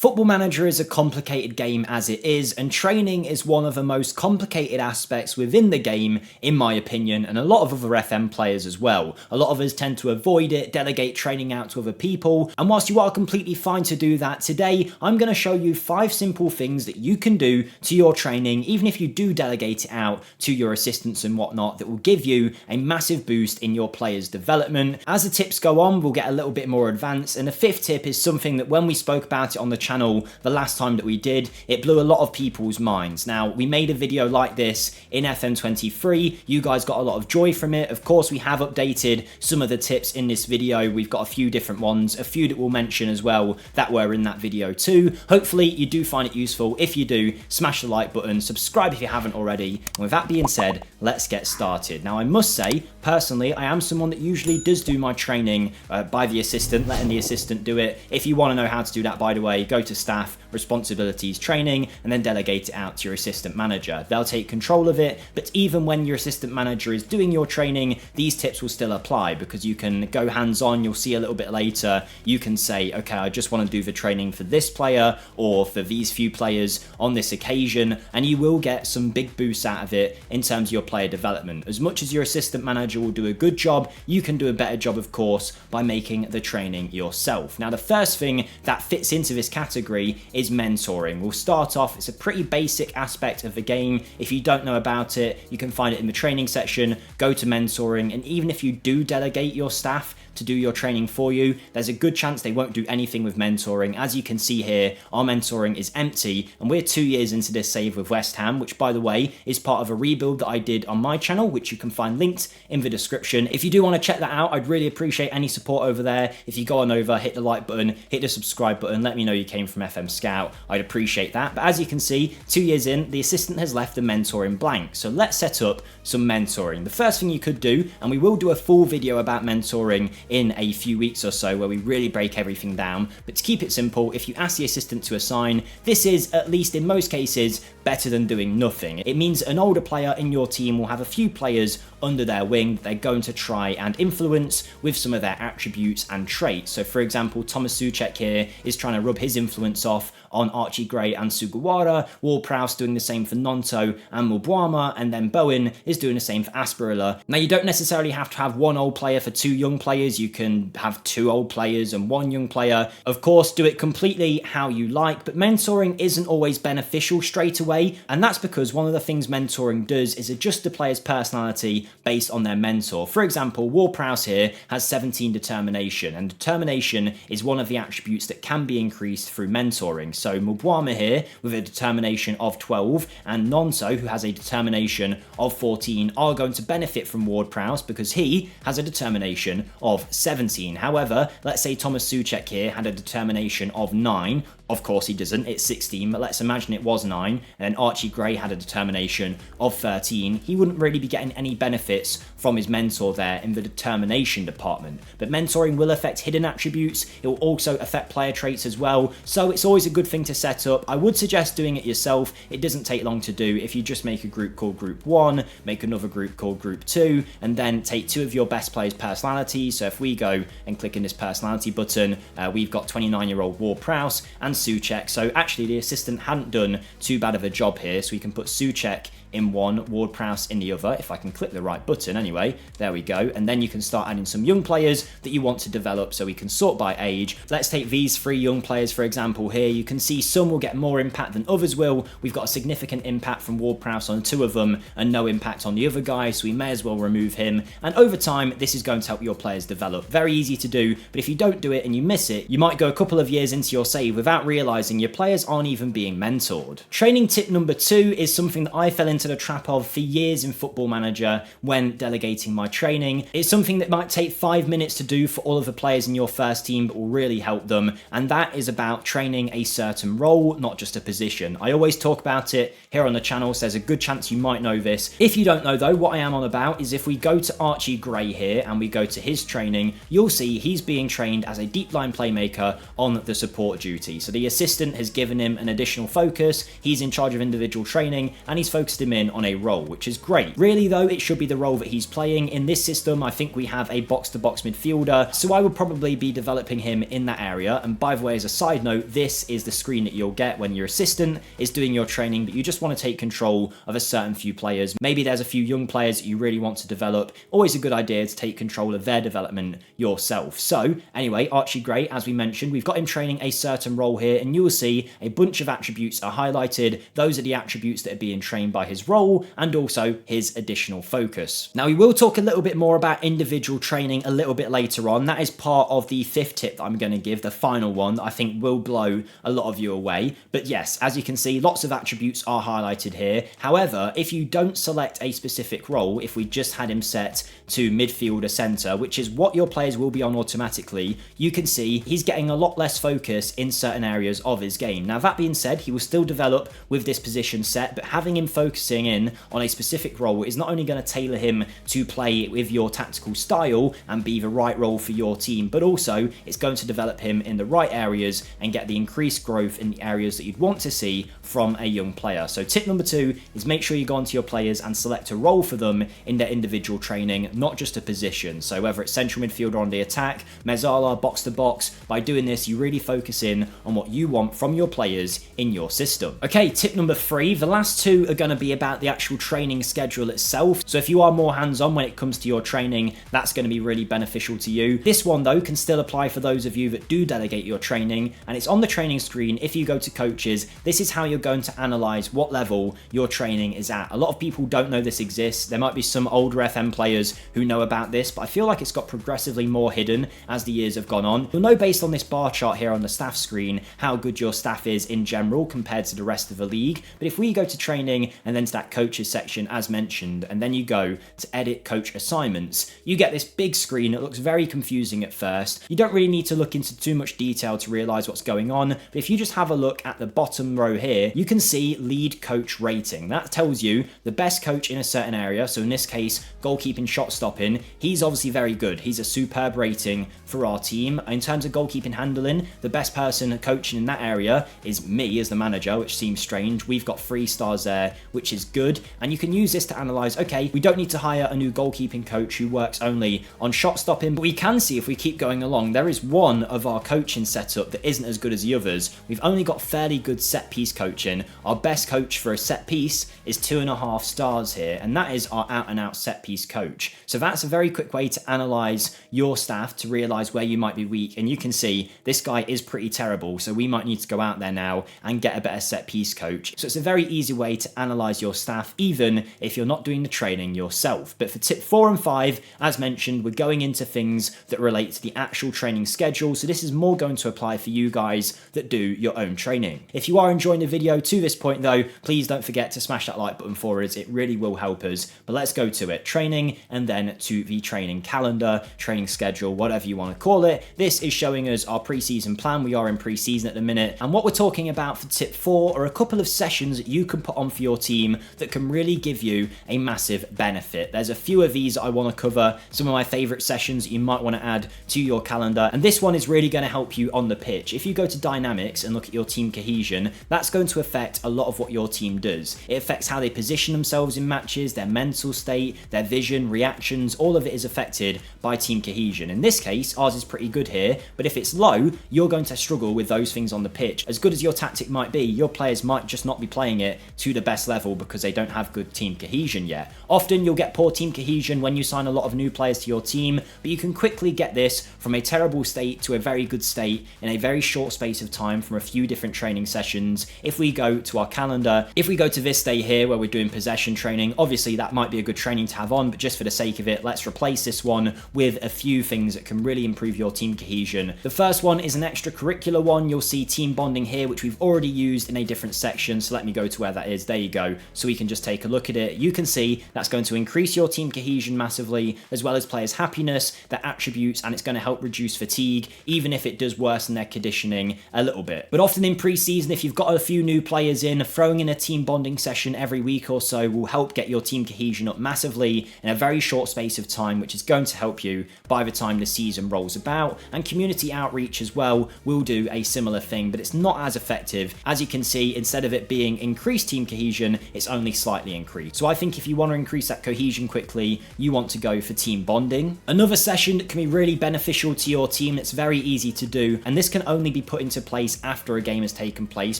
Football Manager is a complicated game as it is, and training is one of the most complicated aspects within the game, in my opinion, and a lot of other FM players as well. A lot of us tend to avoid it, delegate training out to other people, and whilst you are completely fine to do that, today I'm going to show you 5 simple things that you can do to your training, even if you do delegate it out to your assistants and whatnot, that will give you a massive boost in your players' development. As the tips go on, we'll get a little bit more advanced, and the 5th tip is something that when we spoke about it on the channel the last time that we did, it blew a lot of people's minds. Now, we made a video like this in FM23, you guys got a lot of joy from it. Of course, we have updated some of the tips in this video. We've got a few different ones, a few that we'll mention as well that were in that video too. Hopefully you do find it useful. If you do, smash the like button, subscribe if you haven't already, and with that being said, let's get started. Now, I must say, personally, I am someone that usually does do my training by the assistant, letting the assistant do it. If you want to know how to do that, by the way, go to staff, responsibilities, training, and then delegate it out to your assistant manager. They'll take control of it, but even when your assistant manager is doing your training, these tips will still apply because you can go hands-on. You'll see a little bit later, you can say, okay, I just want to do the training for this player or for these few players on this occasion, and you will get some big boosts out of it in terms of your player development. As much as your assistant manager will do a good job, you can do a better job, of course, by making the training yourself. Now, the first thing that fits into this category is mentoring. We'll start off, it's a pretty basic aspect of the game. If you don't know about it, you can find it in the training section. Go to mentoring, and even if you do delegate your staff to do your training for you, there's a good chance they won't do anything with mentoring. As you can see here, our mentoring is empty, and we're 2 years into this save with West Ham, which, by the way, is part of a rebuild that I did on my channel, which you can find linked in the description. If you do want to check that out, I'd really appreciate any support over there. If you go on over, hit the like button, hit the subscribe button, let me know you came from FMSCOUT, I'd appreciate that. But as you can see, 2 years in, the assistant has left the mentoring blank. So let's set up some mentoring. The first thing you could do, and we will do a full video about mentoring in a few weeks or so where we really break everything down, but to keep it simple, if you ask the assistant to assign, this is, at least in most cases, better than doing nothing. It means an older player in your team will have a few players under their wing that they're going to try and influence with some of their attributes and traits. So for example, Thomas Souček here is trying to rub his influence off on Archie Gray and Sugawara, Ward-Prowse doing the same for Nonto and Mulbuama, and then Bowen is doing the same for Asperilla. Now, you don't necessarily have to have one old player for 2 young players. You can have 2 old players and 1 young player. Of course, do it completely how you like, but mentoring isn't always beneficial straight away, and that's because one of the things mentoring does is adjust the player's personality based on their mentor. For example, Ward-Prowse here has 17 determination, and determination is one of the attributes that can be increased through mentoring. So Mulbuama here with a determination of 12 and Nonso, who has a determination of 14, are going to benefit from Ward-Prowse because he has a determination of 17. However, let's say Thomas Souček here had a determination of 9. Of course he doesn't, it's 16, but let's imagine it was 9, and Archie Gray had a determination of 13. He wouldn't really be getting any benefits from his mentor there in the determination department. But mentoring will affect hidden attributes, it will also affect player traits as well, so it's always a good thing to set up. I would suggest doing it yourself. It doesn't take long to do. If you just make a group called Group 1, make another group called Group 2, and then take 2 of your best players' personalities. So if we go and click in this personality button, we've got 29-year-old Ward-Prowse and Souček. So actually the assistant hadn't done too bad of a job here, so we can put Souček in one, Ward-Prowse in the other, if I can click the right button anyway. There we go, and then you can start adding some young players that you want to develop, so we can sort by age. Let's take these 3 young players for example here. You can see some will get more impact than others will. We've got a significant impact from Ward-Prowse on 2 of them and no impact on the other guy, so we may as well remove him. And over time, this is going to help your players develop. Very easy to do, but if you don't do it and you miss it, you might go a couple of years into your save without realizing your players aren't even being mentored. Training tip number 2 is something that I fell into the trap of for years in Football Manager when delegating my training. It's something that might take 5 minutes to do for all of the players in your first team, but will really help them, and that is about training a certain role, not just a position. I always talk about it here on the channel, so there's a good chance you might know this. If you don't know though, what I am on about is if we go to Archie Gray here and we go to his training, you'll see he's being trained as a deep line playmaker on the support duty. So the assistant has given him an additional focus, he's in charge of individual training, and he's focused him in on a role, which is great. Really though, it should be the role that he's playing. In this system, I think we have a box-to-box midfielder, so I would probably be developing him in that area. And by the way, as a side note, know, this is the screen that you'll get when your assistant is doing your training, but you just want to take control of a certain few players. Maybe there's a few young players that you really want to develop. Always a good idea to take control of their development yourself. So anyway, Archie Gray, as we mentioned, we've got him training a certain role here, and you will see a bunch of attributes are highlighted. Those are the attributes that are being trained by his role and also his additional focus. Now, we will talk a little bit more about individual training a little bit later on. That is part of the 5th tip that I'm going to give, the final one that I think will blow a lot of you away. But yes, as you can see, lots of attributes are highlighted here. However, if you don't select a specific role, if we just had him set to midfielder center, which is what your players will be on automatically, you can see he's getting a lot less focus in certain areas of his game. Now, that being said, he will still develop with this position set, but having him focusing in on a specific role is not only going to tailor him to play with your tactical style and be the right role for your team, but also it's going to develop him in the right areas and get the increased growth in the areas that you'd want to see from a young player. So tip number 2 is make sure you go onto your players and select a role for them in their individual training, not just a position. So whether it's central midfielder on the attack, mezzala, box to box, by doing this, you really focus in on what you want from your players in your system. Okay, tip number 3, the last 2 are going to be about the actual training schedule itself. So if you are more hands-on when it comes to your training, that's going to be really beneficial to you. This one though can still apply for those of you that do delegate your training, and it's on the training screen. If you go to coaches, this is how you're going to analyze what level your training is at. A lot of people don't know this exists. There might be some older FM players who know about this, but I feel like it's got progressively more hidden as the years have gone on. You'll know based on this bar chart here on the staff screen how good your staff is in general compared to the rest of the league. But if we go to training and then to that coaches section as mentioned, and then you go to edit coach assignments, you get this big screen. It looks very confusing at first. You don't really need to look into too much detail to realize what's going on, but if you just have a look at the bottom row here, you can see lead coach rating. That tells you the best coach in a certain area. So in this case, goalkeeping, shot stopping, he's obviously very good. He's a superb rating for our team. In terms of goalkeeping handling, the best person coaching in that area is me as the manager, which seems strange. We've got 3 stars there, which is good. And you can use this to analyze, okay, we don't need to hire a new goalkeeping coach who works only on shot stopping, but we can see if we keep going along, there is one of our coaching setup that isn't as good as the others. We've only got fairly good set piece coaching. Our best coach for a set piece is 2.5 stars here, and that is our out and out set piece coach. So that's a very quick way to analyze your staff to realize where you might be weak, and you can see this guy is pretty terrible, so we might need to go out there now and get a better set piece coach. So it's a very easy way to analyze your staff, even if you're not doing the training yourself. But for tip 4 and 5, as mentioned, we're going into things that relate to the actual training schedule, so this is more going to apply for you guys that do your own training. If you are enjoying the video to this point though, please don't forget to smash that like button for us. It really will help us. But let's go to it. Training, and then to the training calendar, training schedule, whatever you want to call it. This is showing us our pre-season plan. We are in pre-season at the minute, and what we're talking about for tip 4 are a couple of sessions that you can put on for your team that can really give you a massive benefit. There's a few of these that I want to cover, some of my favorite sessions that you might want to add to your calendar, and this one is really going to help you on the pitch. If you go to dynamics and look at your team cohesion, that's going to affect a lot of what your team does. It affects how they position themselves in matches, their mental state, their vision, reactions. All of it is affected by team cohesion. In this case, ours is pretty good here, but if it's low, you're going to struggle with those things on the pitch. As good as your tactic might be, your players might just not be playing it to the best level because they don't have good team cohesion yet. Often you'll get poor team cohesion when you sign a lot of new players to your team, but you can quickly get this from a terrible state to a very good state in a very short space of time from a few different training sessions. If we go to our calendar, if we go to this day here where we're doing possession training, obviously that might be a good training to have on, but just for the sake of it, let's replace this one with a few things that can really improve your team cohesion. The first one is an extracurricular one. You'll see team bonding here, which we've already used in a different section, so let me go to where that is. There you go. So we can just take a look at it. You can see that's going to increase your team cohesion massively, as well as players' happiness, their attributes, and it's going to help reduce fatigue, even if it does worsen their conditioning a little bit. But often in pre-season, if you've got a few new players in, throwing in a team bonding session every week or so will help get your team cohesion up massively in a very short space of time, which is going to help you by the time the season rolls about. And community outreach as well will do a similar thing, but it's not as effective. As you can see, instead of it being increased team cohesion, it's only slightly increased. So I think if you want to increase that cohesion quickly, you want to go for team bonding. Another session that can be really beneficial to your team, it's very easy to do, and this can only be put into place after a game has taken place.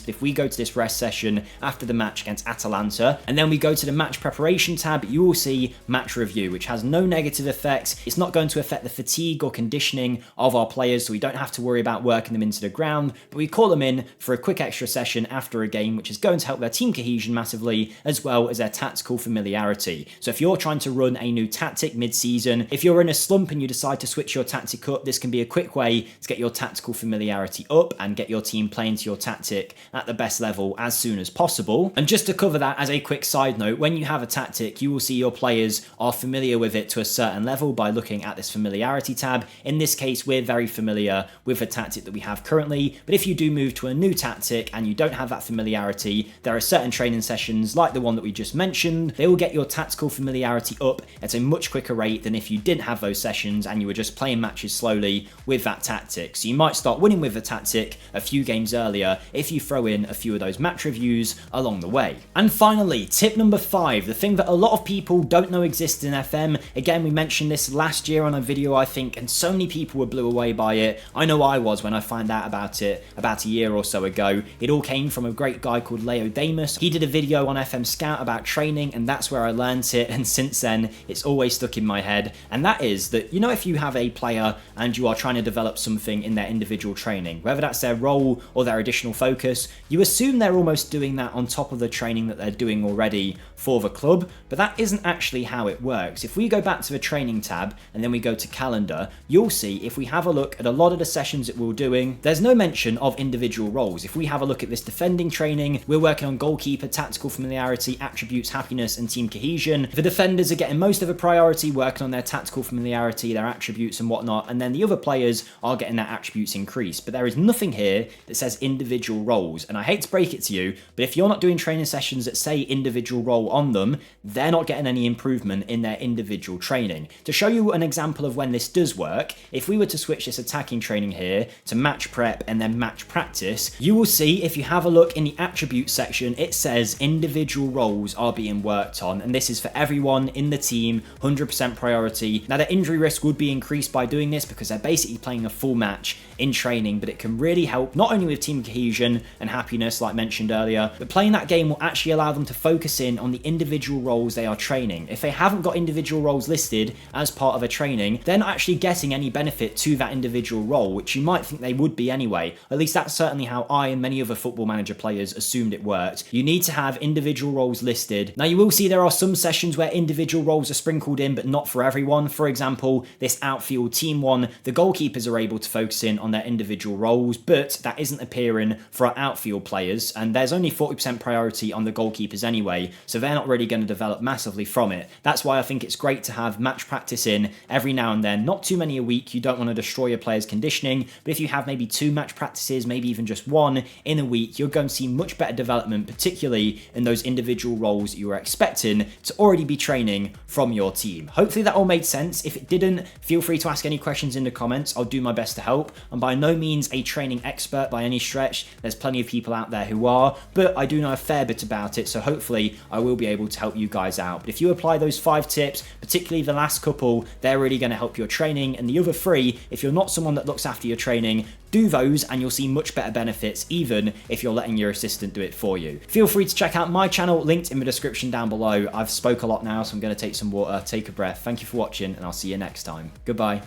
But if we go to this rest session after the match against Atalanta, and then we go to the match preparation tab, you will see match review, which has no negative effects. It's not going to affect the fatigue or conditioning of our players, so we don't have to worry about working them into the ground, but we call them in for a quick extra session after a game, which is going to help their team cohesion massively, as well as their tactical familiarity. So if you're trying to run a new tactic mid-season, if you're in a slump and you decide to switch your tactic up, this can be a quick way to get your tactical familiarity up and get your team playing to your tactic at the best level as soon as possible. And just to cover that as a quick side note, when you have a tactic, you will see your players are familiar with it to a certain level by looking at this familiarity tab. In this case, we're very familiar with the tactic that we have currently, but if you do move to a new tactic and you don't have that familiarity, there are certain training sessions like the one that we just mentioned. They will get your tactical familiarity up at a much quicker rate than if you didn't have those sessions and you were just playing matches slowly with that tactic. So you might start winning with the tactic a few games earlier if you throw in a few of those match reviews along the way. And finally, tip number 5, the thing that a lot of people don't know exists in FM. Again, we mentioned this last year on a video, I think, and so many people were blew away by it. I know I was when I found out about it about a year or so ago. It all came from a great guy called Leo Damus. He did a video on FMSCOUT about training, and that's where I learned it, and since then it's always stuck in my head. And that is that, you know, if you have a player and you are trying to develop something in their individual training, whether that's their role or their additional focus, you assume they're almost doing that on top of the training that they're doing already for the club, but that isn't actually how it works. If we go back to the training tab and then we go to calendar, you'll see if we have a look at a lot of the sessions that we're doing, there's no mention of individual roles. If we have a look at this defending training, we're working on goalkeeper, tactical familiarity, attributes, happiness, and team cohesion. The defenders are getting most of the priority, working on their tactical familiarity, their attributes and whatnot, and then the other players are getting their attributes increased. But there is nothing here that says individual roles, and I hate to break it to you, but if you're not doing training sessions that say individual role on them, they're not getting any improvement in their individual training. To show you an example of when this does work, if we were to switch this attacking training here to match prep and then match practice, you will see if you have a look in the attributes section, it says individual roles are being worked on, and this is for everyone in the team, 100% priority. Now, their injury risk would be increased by doing this because they're basically playing a full match in training, but it can really help not only with team cohesion and happiness like mentioned earlier, but playing that game will actually allow them to focus in on the individual roles they are training. If they haven't got individual roles listed as part of a training, they're not actually getting any benefit to that individual role, which you might think they would be anyway. At least that's certainly how I and many other Football Manager players assumed it worked. You need to have individual roles listed. Now, you will see there are some sessions where individual roles are sprinkled in, but not for everyone. For example, this outfield team one, the goalkeepers are able to focus in on their individual roles, but that isn't appearing for our outfield players, and there's only 40% priority on the goalkeepers anyway, so they're not really going to develop massively from it. That's why I think it's great to have match practice in every now and then, not too many a week. You don't want to destroy your players' conditioning, but if you have maybe 2 match practices, maybe even just 1 in a week, you're going to see much better development, particularly in those individual roles you were expecting to already be training from your team. Hopefully that all made sense. If it didn't, feel free to ask any questions in the comments. I'll do my best to help. I'm by no means a training expert by any stretch. There's plenty of people out there who are, but I do know a fair bit about it, so hopefully I will be able to help you guys out. But if you apply those 5 tips, particularly the last couple, they're really going to help your training, and the other 3, if you're not someone that looks after your training, do those and you'll see much better benefits, even if you're letting your assistant do it for you. Feel free to check out my channel, linked in the description down below. I've spoke a lot now, so I'm going to take some water, take a breath. Thank you for watching, and I'll see you next time. Goodbye.